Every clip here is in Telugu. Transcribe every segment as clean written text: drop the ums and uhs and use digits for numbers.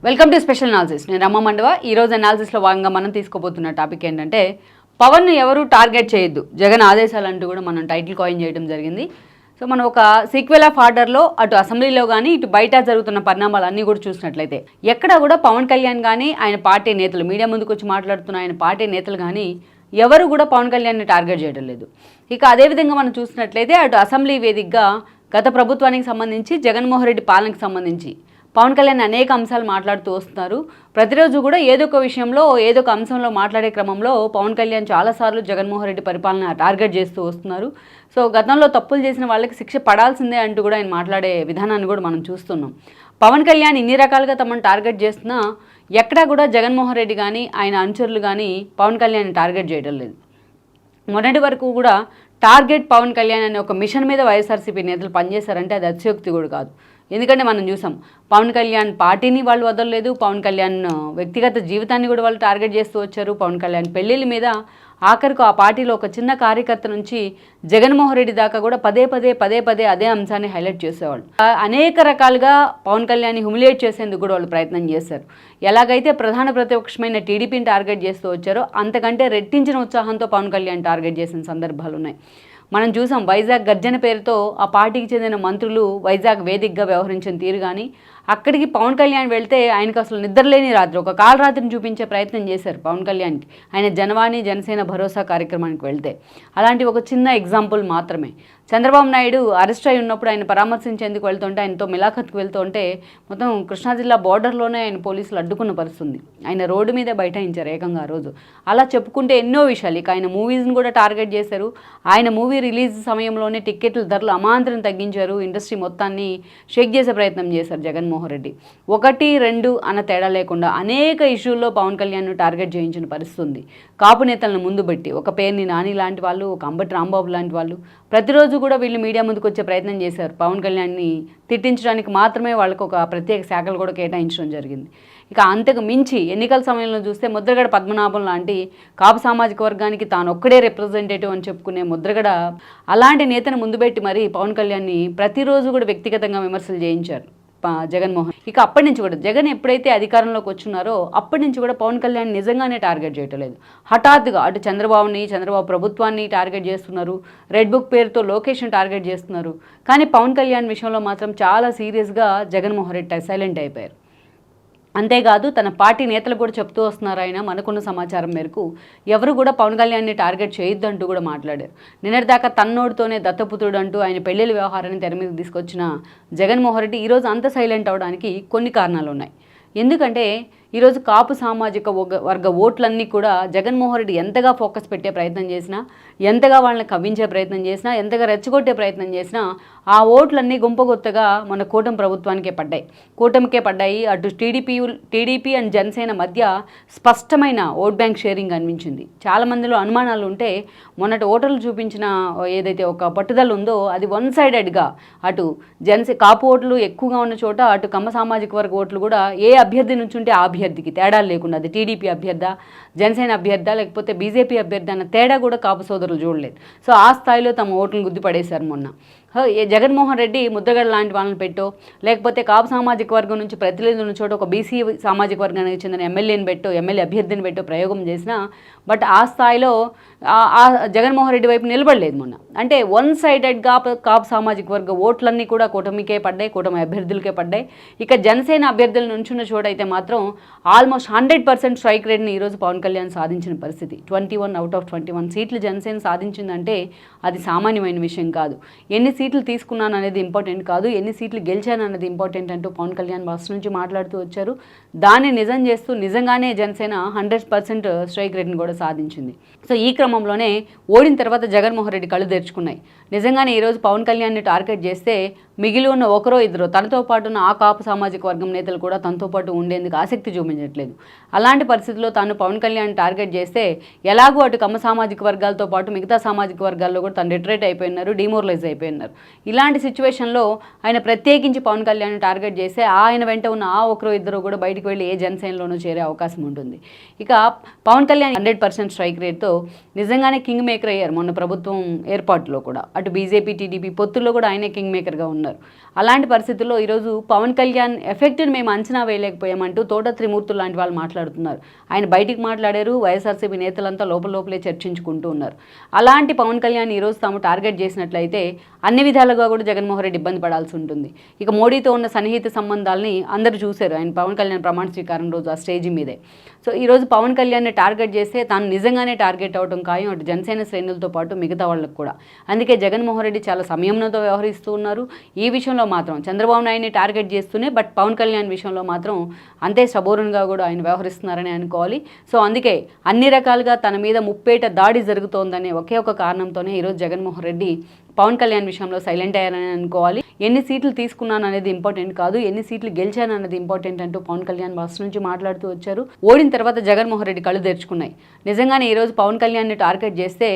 Welcome to special analysis. నేను రమ్మ మండవ. ఈరోజు అనాలిసిస్లో భాగంగా మనం తీసుకోబోతున్న టాపిక్ ఏంటంటే పవన్ను ఎవరు టార్గెట్ చేయొద్దు, జగన్ ఆదేశాలు అంటూ కూడా మనం టైటిల్ కాయిన్ చేయడం జరిగింది. సో మనం ఒక సీక్వెల్ ఆఫ్ ఆర్డర్లో అటు అసెంబ్లీలో కానీ ఇటు బయట జరుగుతున్న పరిణామాలు అన్నీ కూడా చూసినట్లయితే ఎక్కడ కూడా పవన్ కళ్యాణ్ కానీ ఆయన పార్టీ నేతలు, మీడియా ముందుకు వచ్చి మాట్లాడుతున్న ఆయన పార్టీ నేతలు కానీ ఎవరు కూడా పవన్ కళ్యాణ్ని టార్గెట్ చేయడం లేదు. ఇక అదేవిధంగా మనం చూసినట్లయితే అటు అసెంబ్లీ వేదికగా గత ప్రభుత్వానికి సంబంధించి జగన్మోహన్ రెడ్డి పాలనకు సంబంధించి పవన్ కళ్యాణ్ అనేక అంశాలు మాట్లాడుతూ వస్తున్నారు. ప్రతిరోజు కూడా ఏదో ఒక విషయంలో ఏదో ఒక అంశంలో మాట్లాడే క్రమంలో పవన్ కళ్యాణ్ చాలాసార్లు జగన్మోహన్ రెడ్డి పరిపాలన టార్గెట్ చేస్తూ వస్తున్నారు. సో గతంలో తప్పులు చేసిన వాళ్ళకి శిక్ష పడాల్సిందే అంటూ కూడా ఆయన మాట్లాడే విధానాన్ని కూడా మనం చూస్తున్నాం. పవన్ కళ్యాణ్ ఇన్ని రకాలుగా తమను టార్గెట్ చేస్తున్నా ఎక్కడా కూడా జగన్మోహన్ రెడ్డి కానీ ఆయన అనుచరులు కానీ పవన్ కళ్యాణ్ టార్గెట్ చేయడం లేదు. మొన్నటి వరకు కూడా టార్గెట్ పవన్ కళ్యాణ్ అనే ఒక మిషన్ మీద వైఎస్ఆర్సీపీ నేతలు పనిచేశారంటే అది అతిశయోక్తి కూడా కాదు. ఎందుకంటే మనం చూసాం పవన్ కళ్యాణ్ పార్టీని వాళ్ళు వదలలేదు, పవన్ కళ్యాణ్ వ్యక్తిగత జీవితాన్ని కూడా వాళ్ళు టార్గెట్ చేస్తూ వచ్చారు. పవన్ కళ్యాణ్ పెళ్ళిళ్ళ మీద ఆఖరికి ఆ పార్టీలో ఒక చిన్న కార్యకర్త నుంచి జగన్మోహన్ రెడ్డి దాకా కూడా పదే పదే అదే అంశాన్ని హైలైట్ చేసేవాళ్ళు. అనేక రకాలుగా పవన్ కళ్యాణ్ని హ్యూమిలియేట్ చేసేందుకు కూడా వాళ్ళు ప్రయత్నం చేశారు. ఎలాగైతే ప్రధాన ప్రతిపక్షమైన టీడీపీని టార్గెట్ చేస్తూ వచ్చారో అంతకంటే రెట్టించిన ఉత్సాహంతో పవన్ కళ్యాణ్ టార్గెట్ చేసిన సందర్భాలు ఉన్నాయి. మనం చూసాం వైజాగ్ గర్జన పేరుతో ఆ పార్టీకి చెందిన మంత్రులు వైజాగ్ వేదికగా వ్యవహరించిన తీరు కానీ అక్కడికి పవన్ కళ్యాణ్ వెళ్తే ఆయనకు అసలు నిద్రలేని రాత్రి, ఒక కాలరాత్రిని చూపించే ప్రయత్నం చేశారు పవన్ కళ్యాణ్కి ఆయన జనవాణి జనసేన భరోసా కార్యక్రమానికి వెళ్తే. అలాంటి ఒక చిన్న ఎగ్జాంపుల్ మాత్రమే. చంద్రబాబు నాయుడు అరెస్ట్ అయి ఉన్నప్పుడు ఆయన పరామర్శించేందుకు వెళ్తుంటే, ఆయనతో మిలాఖత్కు వెళ్తుంటే మొత్తం కృష్ణా జిల్లా బోర్డర్లోనే ఆయన పోలీసులు అడ్డుకున్న పరిస్థితుంది. ఆయన రోడ్డు మీదే బైఠాయించారు ఏకంగా ఆ రోజు. అలా చెప్పుకుంటే ఎన్నో విషయాలు. ఇక ఆయన మూవీస్ని కూడా టార్గెట్ చేశారు. ఆయన మూవీ రిలీజ్ సమయంలోనే టిక్కెట్ల ధరలు అమాంతరం తగ్గించారు. ఇండస్ట్రీ మొత్తాన్ని షేక్ చేసే ప్రయత్నం చేశారు జగన్మోహన్ రెడ్డి. 1, 2 అన్న తేడా లేకుండా అనేక ఇష్యూల్లో పవన్ కళ్యాణ్ను టార్గెట్ చేయించిన పరిస్థితి ఉంది. కాపు నేతలను ముందు పెట్టి ఒక పేర్ని నాని లాంటి వాళ్ళు, ఒక అంబటి రాంబాబు లాంటి వాళ్ళు ప్రతిరోజు కూడా వీళ్ళు మీడియా ముందుకు వచ్చే ప్రయత్నం చేశారు. పవన్ కళ్యాణ్ని తిట్టించడానికి మాత్రమే వాళ్ళకు ఒక ప్రత్యేక శాఖలు కూడా కేటాయించడం జరిగింది. ఇక అంతకు మించి ఎన్నికల సమయంలో చూస్తే ముద్రగడ పద్మనాభం లాంటి కాపు సామాజిక వర్గానికి తాను ఒక్కడే రిప్రజెంటేటివ్ అని చెప్పుకునే ముద్రగడ అలాంటి నేతను ముందు పెట్టి మరి పవన్ కళ్యాణ్ని ప్రతిరోజు కూడా వ్యక్తిగతంగా విమర్శలు చేయించారు జగన్మోహన్. ఇక అప్పటి నుంచి కూడా జగన్ ఎప్పుడైతే అధికారంలోకి వచ్చున్నారో అప్పటి నుంచి కూడా పవన్ కళ్యాణ్ నిజంగానే టార్గెట్ చేయటం లేదు. హఠాత్తుగా అటు చంద్రబాబు ప్రభుత్వాన్ని టార్గెట్ చేస్తున్నారు, రెడ్ బుక్ పేరుతో లోకేష్ని టార్గెట్ చేస్తున్నారు. కానీ పవన్ కళ్యాణ్ విషయంలో మాత్రం చాలా సీరియస్గా జగన్మోహన్ రెడ్డి సైలెంట్ అయిపోయారు. అంతేకాదు తన పార్టీ నేతలు కూడా చెప్తూ వస్తున్నారు. ఆయన మనకున్న సమాచారం మేరకు ఎవరు కూడా పవన్ కళ్యాణ్ని టార్గెట్ చేయొద్దంటూ కూడా మాట్లాడారు. నిన్నటిదాకా తన్నోడితోనే దత్తపుత్రుడు అంటూ ఆయన పెళ్లిళ్ళ వ్యవహారాన్ని తెర మీద తీసుకొచ్చిన జగన్మోహన్ రెడ్డి ఈరోజు అంత సైలెంట్ అవడానికి కొన్ని కారణాలు ఉన్నాయి. ఎందుకంటే ఈరోజు కాపు సామాజిక వర్గ ఓట్లన్నీ కూడా జగన్మోహన్ రెడ్డి ఎంతగా ఫోకస్ పెట్టే ప్రయత్నం చేసినా, ఎంతగా వాళ్ళని కవ్వించే ప్రయత్నం చేసినా, ఎంతగా రెచ్చగొట్టే ప్రయత్నం చేసినా ఆ ఓట్లన్నీ గుంపగొత్తగా మన కూటమి ప్రభుత్వానికే పడ్డాయి. అటు టీడీపీ అండ్ జనసేన మధ్య స్పష్టమైన ఓట్ బ్యాంక్ షేరింగ్ అనిపించింది. చాలామందిలో అనుమానాలు ఉంటే మొన్నటి ఓటర్లు చూపించిన ఏదైతే ఒక పట్టుదల ఉందో అది 1 సైడెడ్గా అటు కాపు ఓట్లు ఎక్కువగా ఉన్న చోట అటు కమ్మ సామాజిక వర్గ ఓట్లు కూడా ఏ అభ్యర్థి నుంచి ఉంటే ఆ అభ్యర్థికి తేడా లేకుండా, అది టీడీపీ అభ్యర్థ, జనసేన అభ్యర్థ, లేకపోతే బీజేపీ అభ్యర్థి అన్న తేడా కూడా కాపు సోదరులు చూడలేదు. సో ఆ స్థాయిలో తమ ఓట్లను గుద్దిపడేశారు మొన్న. జగన్మోహన్ రెడ్డి ముద్రగడ లాంటి వాళ్ళని పెట్టో, లేకపోతే కాపు సామాజిక వర్గం నుంచి ప్రతినిధులను చోట ఒక బీసీ సామాజిక వర్గానికి చెందిన ఎమ్మెల్యే అభ్యర్థిని పెట్టో ప్రయోగం చేసినా బట్ ఆ స్థాయిలో జగన్మోహన్ రెడ్డి వైపు నిలబడలేదు మొన్న. అంటే 1 సైడెడ్గా కాపు సామాజిక వర్గ ఓట్లన్నీ కూడా కూటమికే పడ్డాయి, కూటమి అభ్యర్థులకే పడ్డాయి. ఇక జనసేన అభ్యర్థుల నుంచున్న చోట అయితే మాత్రం ఆల్మోస్ట్ 100% స్ట్రైక్ రేట్ని ఈరోజు పవన్ కళ్యాణ్ సాధించిన పరిస్థితి. 21 out of 21 సీట్లు జనసేన సాధించిందంటే అది సామాన్యమైన విషయం కాదు. ఎన్ని సీట్లు తీసుకున్నాను అనేది ఇంపార్టెంట్ కాదు, ఎన్ని సీట్లు గెలిచాను అనేది ఇంపార్టెంట్ అంటూ పవన్ కళ్యాణ్ ఫస్ట్ నుంచి మాట్లాడుతూ వచ్చారు. దాన్ని నిజం చేస్తూ నిజంగానే జనసేన 100% స్ట్రైక్ రేట్ని కూడా సాధించింది. సో ఈ క్రమంలోనే ఓడిన తర్వాత జగన్మోహన్ రెడ్డి కళ్ళు తెరుచుకున్నాయి. నిజంగానే ఈరోజు పవన్ కళ్యాణ్ని టార్గెట్ చేస్తే మిగిలి ఉన్న 1-2 తనతో పాటు ఉన్న ఆ కాపు సామాజిక వర్గం నేతలు కూడా తనతో పాటు ఉండేందుకు ఆసక్తి చూపించట్లేదు. అలాంటి పరిస్థితుల్లో తాను పవన్ కళ్యాణ్ టార్గెట్ చేస్తే ఎలాగో అటు కమ్మ సామాజిక వర్గాలతో పాటు మిగతా సామాజిక వర్గాల్లో కూడా తను రిట్రేట్ అయిపోయినారు, డిమోరలైజ్ అయిపోయినారు. ఇలాంటి సిచ్యువేషన్లో ఆయన ప్రత్యేకించి పవన్ కళ్యాణ్ టార్గెట్ చేస్తే ఆయన వెంట ఉన్న ఆ 1-2 కూడా బయటకు వెళ్ళి ఏ జనసేనలోనూ చేరే అవకాశం ఉంటుంది. ఇక పవన్ కళ్యాణ్ 100% స్ట్రైక్ రేట్తో నిజంగానే కింగ్ మేకర్ అయ్యారు మొన్న ప్రభుత్వం ఏర్పాటులో కూడా. అటు బీజేపీ టీడీపీ పొత్తుల్లో కూడా ఆయనే కింగ్ మేకర్గా ఉన్నారు. ఉన్నారు. అలాంటి పరిస్థితుల్లో ఈరోజు పవన్ కళ్యాణ్ ఎఫెక్ట్ని మేము అంచనా వేయలేకపోయామంటూ తోట త్రిమూర్తులు లాంటి వాళ్ళు మాట్లాడుతున్నారు. ఆయన బయటికి మాట్లాడారు, వైఎస్ఆర్సీపీ నేతలంతా లోపలే చర్చించుకుంటూ ఉన్నారు. అలాంటి పవన్ కళ్యాణ్ ఈరోజు తాము టార్గెట్ చేసినట్లయితే అన్ని విధాలుగా కూడా జగన్మోహన్ రెడ్డి ఇబ్బంది పడాల్సి ఉంటుంది. ఇక మోడీతో ఉన్న సన్నిహిత సంబంధాలని అందరూ చూశారు. ఆయన పవన్ కళ్యాణ్ ప్రమాణ స్వీకారం రోజు ఆ స్టేజ్ మీదే. సో ఈరోజు పవన్ కళ్యాణ్ని టార్గెట్ చేస్తే తాను నిజంగానే టార్గెట్ అవడం ఖాయం, అటు జనసేన శ్రేణులతో పాటు మిగతా వాళ్ళకు కూడా. అందుకే జగన్మోహన్ రెడ్డి చాలా సంయమనంతో వ్యవహరిస్తూ ఉన్నారు. ఈ విషయంలో మాత్రం చంద్రబాబు నాయుడిని టార్గెట్ చేస్తూనే, బట్ పవన్ కళ్యాణ్ విషయంలో మాత్రం అంతే సబోరున్గా కూడా ఆయన వ్యవహరిస్తున్నారని అనుకోవాలి. సో అందుకే అన్ని రకాలుగా తన మీద ముప్పేట దాడి జరుగుతోందనే ఒకే ఒక కారణంతోనే ఈరోజు జగన్మోహన్ రెడ్డి పవన్ కళ్యాణ్ విషయంలో సైలెంట్ అయ్యారని అనుకోవాలి. ఎన్ని సీట్లు తీసుకున్నాను అనేది ఇంపార్టెంట్ కాదు, ఎన్ని సీట్లు గెలిచాను అనేది ఇంపార్టెంట్ అంటూ పవన్ కళ్యాణ్ ఫస్ట్ నుంచి మాట్లాడుతూ వచ్చారు. ఓడిన తర్వాత జగన్మోహన్ రెడ్డి కళ్ళు తెరుచుకున్నాయి. నిజంగానే ఈరోజు పవన్ కళ్యాణ్ని టార్గెట్ చేస్తే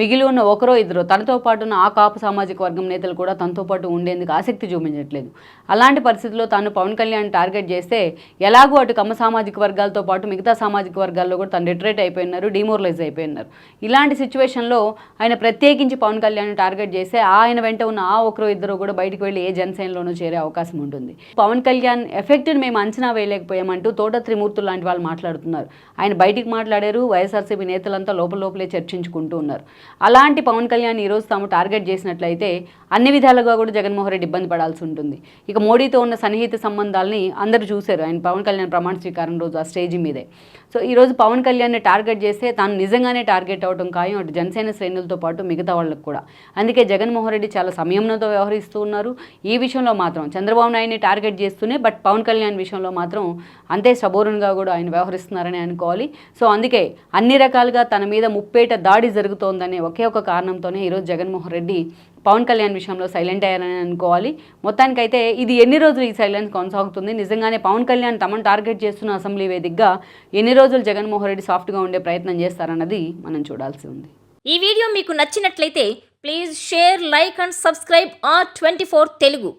మిగిలి ఉన్న ఒకరో ఇద్దరు తనతో పాటు ఉన్న ఆ కాపు సామాజిక వర్గం నేతలు కూడా తనతో పాటు ఉండేందుకు ఆసక్తి చూపించట్లేదు. అలాంటి పరిస్థితుల్లో తాను పవన్ కళ్యాణ్ టార్గెట్ చేస్తే ఎలాగో అటు కమ్మ సామాజిక వర్గాలతో పాటు మిగతా సామాజిక వర్గాల్లో కూడా తను రిట్రేట్ అయిపోయినారు, డిమోరలైజ్ అయిపోయినారు. ఇలాంటి సిచ్యువేషన్లో ఆయన ప్రత్యేకించి పవన్ కళ్యాణ్ టార్గెట్ చేస్తే ఆయన వెంట ఉన్న ఆ ఒకరో ఇద్దరు కూడా బయటకు వెళ్ళి ఏ జనసేనలోనూ చేరే అవకాశం ఉంటుంది. పవన్ కళ్యాణ్ ఎఫెక్ట్ని మేము అంచనా వేయలేకపోయామంటూ తోట త్రిమూర్తులు లాంటి వాళ్ళు మాట్లాడుతున్నారు. ఆయన బయటికి మాట్లాడారు, వైఎస్ఆర్సీపీ నేతలంతా లోపలే చర్చించుకుంటూ ఉన్నారు. అలాంటి పవన్ కళ్యాణ్ ఈరోజు తాము టార్గెట్ చేసినట్లయితే అన్ని విధాలుగా కూడా జగన్మోహన్ రెడ్డి ఇబ్బంది పడాల్సి ఉంటుంది. ఇక మోడీతో ఉన్న సన్నిహిత సంబంధాలని అందరూ చూశారు. ఆయన పవన్ కళ్యాణ్ ప్రమాణ స్వీకారం రోజు ఆ స్టేజ్ మీదే. సో ఈరోజు పవన్ కళ్యాణ్ని టార్గెట్ చేస్తే తాను నిజంగానే టార్గెట్ అవడం ఖాయం, అటు జనసేన శ్రేణులతో పాటు మిగతా వాళ్ళకు కూడా. అందుకే జగన్మోహన్ రెడ్డి చాలా సంయమనంతో వ్యవహరిస్తూ ఉన్నారు. ఈ విషయంలో మాత్రం చంద్రబాబు నాయుడిని టార్గెట్ చేస్తూనే, బట్ పవన్ కళ్యాణ్ విషయంలో మాత్రం అంతే సబోరున్గా కూడా ఆయన వ్యవహరిస్తున్నారని అనుకోవాలి. సో అందుకే అన్ని రకాలుగా తన మీద ముప్పేట దాడి జరుగుతోందనే ఒకే ఒక కారణంతోనే ఈరోజు జగన్మోహన్ రెడ్డి పవన్ కళ్యాణ్ విషయంలో సైలెంట్ అయ్యారని అనుకోవాలి. మొత్తానికైతే ఇది ఎన్ని రోజులు ఈ సైలెన్స్ కొనసాగుతుంది, నిజంగానే పవన్ కళ్యాణ్ తమను టార్గెట్ చేస్తున్న అసెంబ్లీ వేదికగా ఎన్ని రోజులు జగన్మోహన్ రెడ్డి సాఫ్ట్గా ఉండే ప్రయత్నం చేస్తారన్నది మనం చూడాల్సి ఉంది. ఈ వీడియో మీకు నచ్చినట్లయితే please share, like and subscribe R24 Telugu.